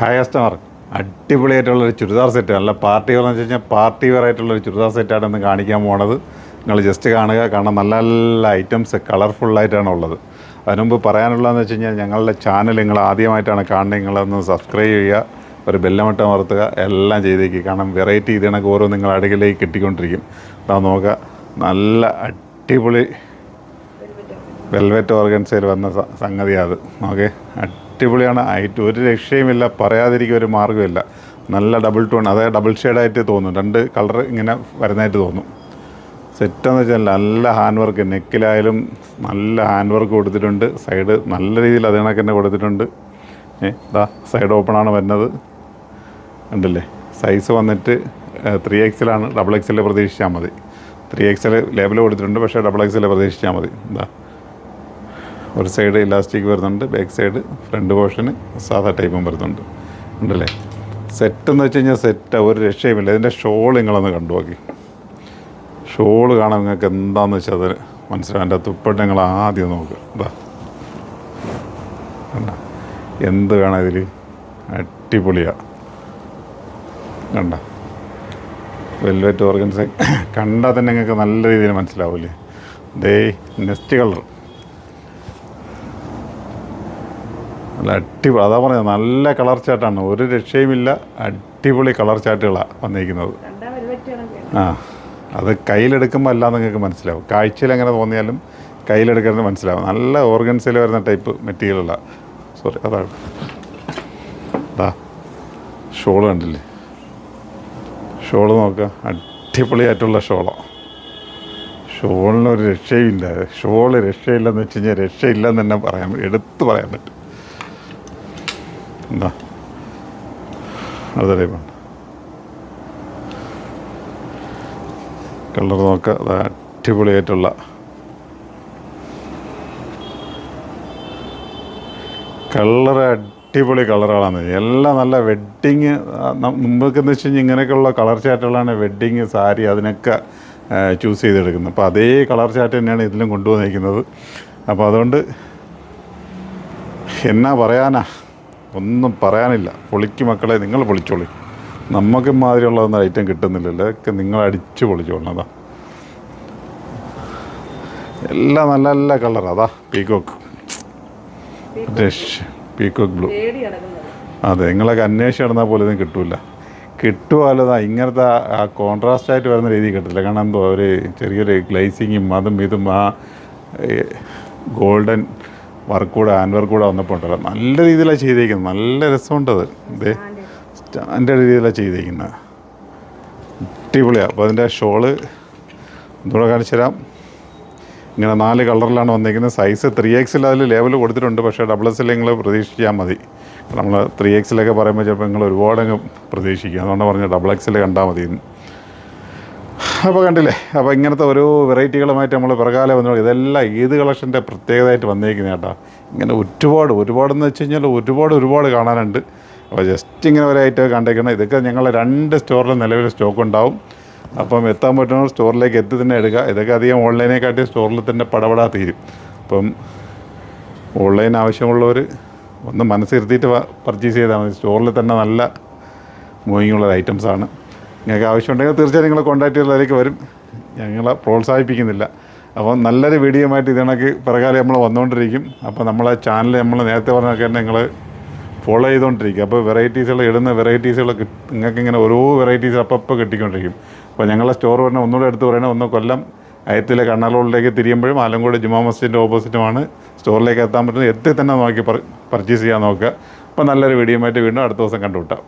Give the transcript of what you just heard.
Hi customer, അടിപൊളിയായിട്ടുള്ളൊരു churidar set, നല്ല party wear എന്ന് വെച്ച് കഴിഞ്ഞാൽ പാർട്ടി വെയർ ആയിട്ടുള്ളൊരു ചുരിദാർ സെറ്റാണ് ഇന്ന് കാണിക്കാൻ പോണത്. നിങ്ങൾ ജസ്റ്റ് കാണുക, കാരണം നല്ല നല്ല ഐറ്റംസ് കളർഫുള്ളായിട്ടാണ് ഉള്ളത്. അതിനുമുമ്പ് പറയാനുള്ളതെന്ന് വെച്ച് കഴിഞ്ഞാൽ ഞങ്ങളുടെ ചാനൽ നിങ്ങൾ ആദ്യമായിട്ടാണ് കാണുന്നത്, നിങ്ങളൊന്ന് സബ്സ്ക്രൈബ് ചെയ്യുക, ഒരു ബെല്ലമട്ടം അമർത്തുക, എല്ലാം ചെയ്തേക്ക്. കാരണം വെറൈറ്റി ഇത് കണക്ക് ഓരോ നിങ്ങൾ അടുക്കിലേക്ക് കിട്ടിക്കൊണ്ടിരിക്കും. അതാ നോക്കുക, നല്ല അടിപൊളി വെൽവെറ്റ് ഓർഗൻസയിൽ വന്ന സംഗതിയാണ് അത്. ഓക്കെ, അടിപൊളിയാണ്. ഒരു രക്ഷയുമില്ല, പറയാതിരിക്കുക ഒരു മാർഗ്ഗമില്ല. നല്ല ഡബിൾ ടോൺ, അതായത് ഡബിൾ ഷെയ്ഡായിട്ട് തോന്നും, രണ്ട് കളർ ഇങ്ങനെ വരുന്നതായിട്ട് തോന്നും. സെറ്റെന്ന് വെച്ചാൽ നല്ല ഹാൻഡ് വർക്ക്, നെക്കിലായാലും നല്ല ഹാൻഡ് വർക്ക് കൊടുത്തിട്ടുണ്ട്. സൈഡ് നല്ല രീതിയിൽ അത് കണക്ക് തന്നെ കൊടുത്തിട്ടുണ്ട്. ഇതാ സൈഡ് ഓപ്പണാണ് വരുന്നത്, ഉണ്ടല്ലേ. സൈസ് വന്നിട്ട് 3XL ആണ്, XXL പ്രതീക്ഷിച്ചാൽ മതി. 3XL ലേബൽ കൊടുത്തിട്ടുണ്ട്, പക്ഷേ XXL പ്രതീക്ഷിച്ചാൽ മതി. എന്താ ഒരു സൈഡ് ഇലാസ്റ്റിക് വരുന്നുണ്ട്, ബാക്ക് സൈഡ് ഫ്രണ്ട് പോർഷന് സാധാ ടൈപ്പും വരുന്നുണ്ട്, ഉണ്ടല്ലേ. സെറ്റെന്ന് വെച്ച് കഴിഞ്ഞാൽ സെറ്റ് ഒരു രക്ഷയുമില്ല. ഇതിൻ്റെ ഷോൾ നിങ്ങളൊന്ന് കണ്ടു നോക്കി. ഷോള് കാണാൻ നിങ്ങൾക്ക് എന്താണെന്ന് വെച്ചാൽ അത് മനസ്സിലാവും. എൻ്റെ തുപ്പട്ട് നിങ്ങൾ ആദ്യം നോക്കുക. ഇതാ കണ്ട, എന്ത് കാണാം ഇതിൽ, അടിപൊളിയാണ്. കണ്ട വെൽവെറ്റ് ഓർഗൻസ് കണ്ടാൽ തന്നെ നിങ്ങൾക്ക് നല്ല രീതിയിൽ മനസ്സിലാവില്ലേ. ദേ നെക്സ്റ്റ് കളർ നല്ല അടിപൊളി, അതാ പറഞ്ഞത്, നല്ല കളർ ചാട്ടാണ്, ഒരു രക്ഷയുമില്ല. അടിപൊളി കളർ ചാട്ടുകളാണ് വന്നിരിക്കുന്നത്. ആ, അത് കയ്യിലെടുക്കുമ്പോൾ അല്ലാതെ നിങ്ങൾക്ക് മനസ്സിലാവും. കാഴ്ചയിൽ എങ്ങനെ തോന്നിയാലും കയ്യിലെടുക്കുന്നത് മനസ്സിലാവും. നല്ല ഓർഗൻസിൽ വരുന്ന ടൈപ്പ് മെറ്റീരിയലുള്ള, സോറി അതാണ്. അതാ ഷോള് കണ്ടില്ലേ, ഷോള് നോക്കുക, അടിപൊളിയായിട്ടുള്ള ഷോളാണ്. ഷോളിനൊരു രക്ഷയില്ല. ഷോള് രക്ഷയില്ലെന്ന് വെച്ച് കഴിഞ്ഞാൽ രക്ഷയില്ലെന്ന് തന്നെ എടുത്ത് പറയാൻ പറ്റും. എന്താ അതേ കളർ നോക്കുക, അത് അടിപൊളിയായിട്ടുള്ള കളർ, അടിപൊളി കളറുകളാണ് എല്ലാം. നല്ല വെഡ്ഡിങ് മുമ്പൊക്കെയെന്ന് വെച്ച് കഴിഞ്ഞാൽ ഇങ്ങനെയൊക്കെയുള്ള കളർ ചാറ്റുകളാണ് വെഡ്ഡിങ് സാരി അതിനൊക്കെ ചൂസ് ചെയ്തെടുക്കുന്നത്. അപ്പോൾ അതേ കളർ ചാറ്റ് തന്നെയാണ് ഇതിലും കൊണ്ടുവന്നിരിക്കുന്നത്. അപ്പോൾ അതുകൊണ്ട് എന്നാ പറയാനാ, ഒന്നും പറയാനില്ല. പൊളിക്ക് മക്കളെ, നിങ്ങൾ പൊളിച്ചോളി. നമുക്ക് മാതിരിയുള്ളതൊന്നും ഐറ്റം കിട്ടുന്നില്ലല്ലോ, ഇതൊക്കെ നിങ്ങൾ അടിച്ച് പൊളിച്ചോളണം. അതാ എല്ലാം നല്ല നല്ല കളർ. അതാ പീക്കോക്ക് പീക്കോക്ക് ബ്ലൂ. അതെ, നിങ്ങളൊക്കെ അന്വേഷിച്ച് നടന്നാൽ പോലും ഇതും കിട്ടില്ല. കിട്ടുമല്ലോ, ഇങ്ങനത്തെ ആ കോൺട്രാസ്റ്റ് ആയിട്ട് വരുന്ന രീതി കിട്ടില്ല. കാരണം എന്തോ ഒരു ചെറിയൊരു ഗ്ലേസിങ്ങും അതും ഇതും ആ ഗോൾഡൻ വർക്കൂടെ ഹാൻഡ് വർക്കൂടെ വന്നപ്പോൾ ഉണ്ടല്ലോ, നല്ല രീതിയിലാണ് ചെയ്തേക്കുന്നത്. നല്ല രസമുണ്ടത്. ഇതേ സ്റ്റാൻഡേർഡ് രീതിയിലാണ് ചെയ്തേക്കുന്നത്, അടിപൊളിയാണ്. അപ്പോൾ അതിൻ്റെ ഷോള് ഒന്നുകൂടെ കാണിച്ചു തരാം. ഇങ്ങനെ 4 കളറിലാണ് വന്നിരിക്കുന്നത്. സൈസ് 3XL അതിൽ ലേബൽ കൊടുത്തിട്ടുണ്ട്, പക്ഷേ XXL നിങ്ങൾ പ്രതീക്ഷിച്ചാൽ മതി. നമ്മൾ 3XL പറയുമ്പോൾ ചിലപ്പോൾ നിങ്ങൾ ഒരുപാടങ്ങ് പ്രതീക്ഷിക്കുക. അതുകൊണ്ട് പറഞ്ഞ XXL കണ്ടാൽ മതി. അപ്പോൾ കണ്ടില്ലേ, അപ്പോൾ ഇങ്ങനത്തെ ഓരോ വെറൈറ്റികളുമായിട്ട് നമ്മൾ പിറകാലെ വന്നു. ഇതെല്ലാം ഈദ് കളക്ഷൻ്റെ പ്രത്യേകതയായിട്ട് വന്നിരിക്കുന്നത് കേട്ടോ. ഇങ്ങനെ ഒരുപാടെന്ന് വെച്ച് കഴിഞ്ഞാൽ ഒരുപാട് കാണാനുണ്ട്. അപ്പോൾ ജസ്റ്റ് ഇങ്ങനെ ഒരു ഐറ്റം കണ്ടേക്കണം. ഇതൊക്കെ ഞങ്ങൾ 2 സ്റ്റോറിൽ നിലവിൽ സ്റ്റോക്ക് ഉണ്ടാവും. അപ്പം എത്താൻ പറ്റുന്ന സ്റ്റോറിലേക്ക് എത്തി തന്നെ എടുക്കുക. ഇതൊക്കെ അധികം ഓൺലൈനേക്കാട്ടി സ്റ്റോറിൽ തന്നെ പടപടാ തീരും. അപ്പം ഓൺലൈൻ ആവശ്യമുള്ളവർ ഒന്ന് മനസ്സിരുത്തിയിട്ട് പർച്ചേസ് ചെയ്താൽ മതി. സ്റ്റോറിൽ തന്നെ നല്ല മൂവിങ് ഉള്ള ഐറ്റംസാണ്. നിങ്ങൾക്ക് ആവശ്യമുണ്ടെങ്കിൽ തീർച്ചയായും നിങ്ങൾ കോൺടാക്ട് ചെയ്തതിലേക്ക് വരും. ഞങ്ങളെ പ്രോത്സാഹിപ്പിക്കുന്നില്ല. അപ്പോൾ നല്ലൊരു വീഡിയോ ആയിട്ട് ഇതിനൊക്കെ പിറകാലം നമ്മൾ വന്നുകൊണ്ടിരിക്കും. അപ്പോൾ നമ്മളെ ചാനൽ നമ്മൾ നേരത്തെ പറഞ്ഞൊക്കെ തന്നെ നിങ്ങൾ ഫോളോ ചെയ്തുകൊണ്ടിരിക്കുക. അപ്പോൾ ഇടുന്ന വെറൈറ്റീസുകൾ നിങ്ങൾക്കിങ്ങനെ ഓരോ വെറൈറ്റീസ് അപ്പോൾ കിട്ടിക്കൊണ്ടിരിക്കും. അപ്പോൾ ഞങ്ങളെ സ്റ്റോർ പറഞ്ഞാൽ ഒന്നുകൂടെ എടുത്ത് പറയണത്, ഒന്ന് കൊല്ലം അയത്തിലെ കണ്ണാറോഡിലേക്ക് തിരിയുമ്പോഴും ആലങ്കോട് ജുമാ മസ്ജിദിൻ്റെ ഓപ്പോസിറ്റുമാണ് സ്റ്റോറിലേക്ക് എത്താൻ പറ്റുന്നത്. എത്തി തന്നെ നോക്കി പർച്ചേസ് ചെയ്യാൻ നോക്കുക. അപ്പോൾ നല്ലൊരു വീഡിയോ ആയിട്ട് വീണ്ടും അടുത്ത ദിവസം കണ്ടുമുട്ടാം.